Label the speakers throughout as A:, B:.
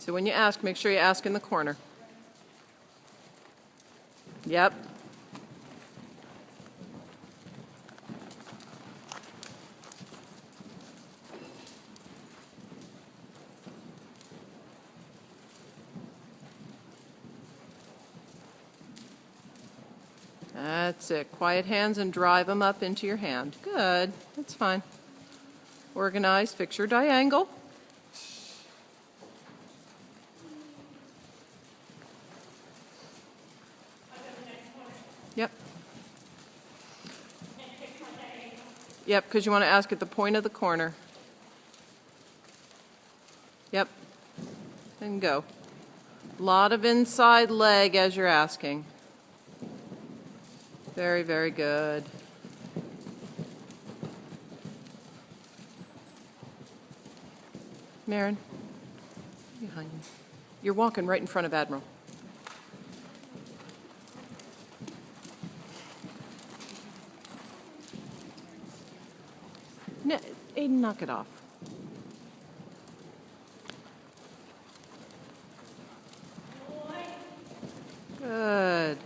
A: So when you ask, make sure you ask in the corner. Yep. That's it. Quiet hands and drive them up into your hand. Good. That's fine. Organize. Fix your diangle. Yep. Yep, because you want to ask at the point of the corner. Yep. And go. A lot of inside leg as you're asking. Very, very good. Marin, behind you. You're walking right in front of Admiral. No, Aiden, knock it off. Good.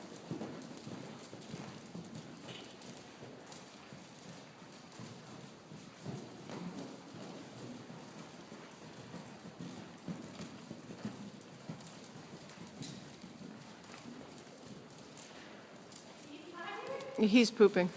A: He's pooping.